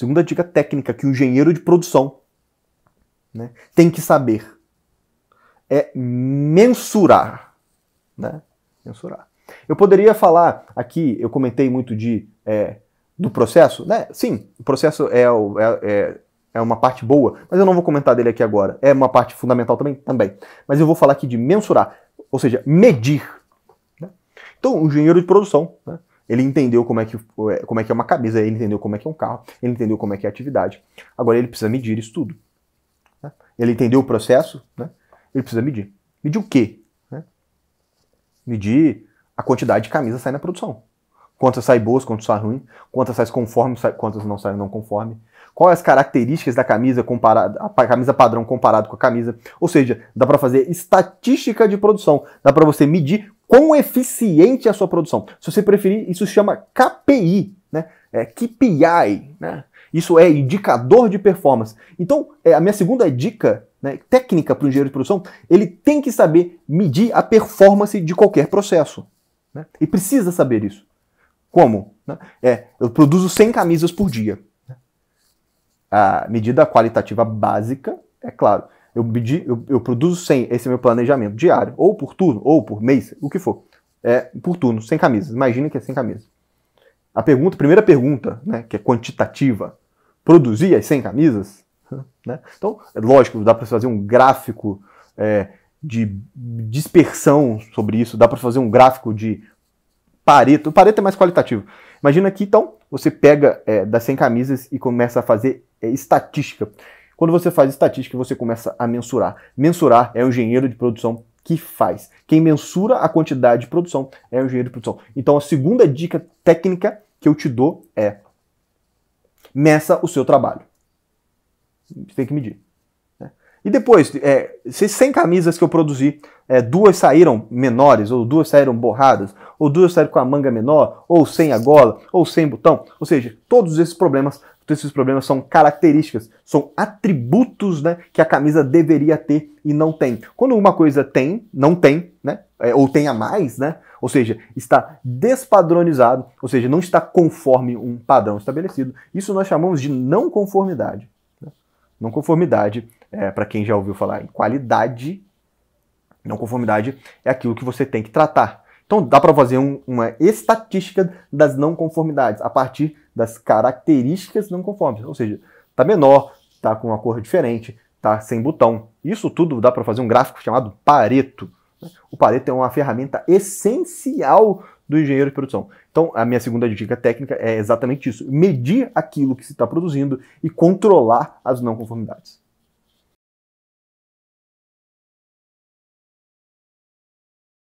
Segunda dica técnica que o engenheiro de produção, né, tem que saber é mensurar. Né? Mensurar. Eu poderia falar aqui, eu comentei muito do processo, né? Sim, o processo é uma parte boa, mas eu não vou comentar dele aqui agora. É uma parte fundamental também. Mas eu vou falar aqui de mensurar, ou seja, medir. Né? Então, o engenheiro de produção, né, ele entendeu como é que é uma camisa, ele entendeu como é que é um carro, ele entendeu como é que é a atividade. Agora ele precisa medir isso tudo. Né? Ele entendeu o processo, né? Ele precisa medir. Medir o quê? Né? Medir a quantidade de camisas sai na produção. Quantas saem boas, quantas saem ruins, quantas saem conforme, quantas não saem não conforme. Quais as características da camisa comparada, a camisa padrão comparado com a camisa. Ou seja, dá para fazer estatística de produção. Dá para você medir quão eficiente é a sua produção. Se você preferir, isso se chama KPI, né? KPI, né? Isso é indicador de performance. Então, a minha segunda dica, né, técnica para o engenheiro de produção, ele tem que saber medir a performance de qualquer processo. Né? E precisa saber isso. Como? Né? Eu produzo 100 camisas por dia. A medida qualitativa básica, é claro, eu produzo 100, esse é meu planejamento diário, ou por turno, ou por mês, o que for. Por turno, 100 camisas. Imagina que é 100 camisas. Primeira pergunta, né, que é quantitativa, produzir as 100 camisas? Né? Então, é lógico, dá para fazer um gráfico de dispersão sobre isso, dá para fazer um gráfico de Pareto. O Pareto é mais qualitativo. Imagina que, então, você pega das 100 camisas e começa a fazer estatística. Quando você faz estatística, você começa a mensurar. Mensurar é o engenheiro de produção que faz. Quem mensura a quantidade de produção é o engenheiro de produção. Então, a segunda dica técnica que eu te dou é: meça o seu trabalho. Você tem que medir. Né? E depois, se 100 camisas que eu produzi, 2 saíram menores, ou 2 saíram borradas, ou 2 saíram com a manga menor, ou sem a gola, ou sem botão, ou seja, todos esses problemas são características, são atributos, né, que a camisa deveria ter e não tem. Quando uma coisa não tem, né, ou tem a mais, né, ou seja, está despadronizado, ou seja, não está conforme um padrão estabelecido, isso nós chamamos de não conformidade. Né? Não conformidade, para quem já ouviu falar em qualidade, não conformidade é aquilo que você tem que tratar. Então dá para fazer uma estatística das não conformidades a partir das características não conformes. Ou seja, tá menor, tá com uma cor diferente, tá sem botão. Isso tudo dá para fazer um gráfico chamado Pareto. O Pareto é uma ferramenta essencial do engenheiro de produção. Então a minha segunda dica técnica é exatamente isso: medir aquilo que se está produzindo e controlar as não conformidades.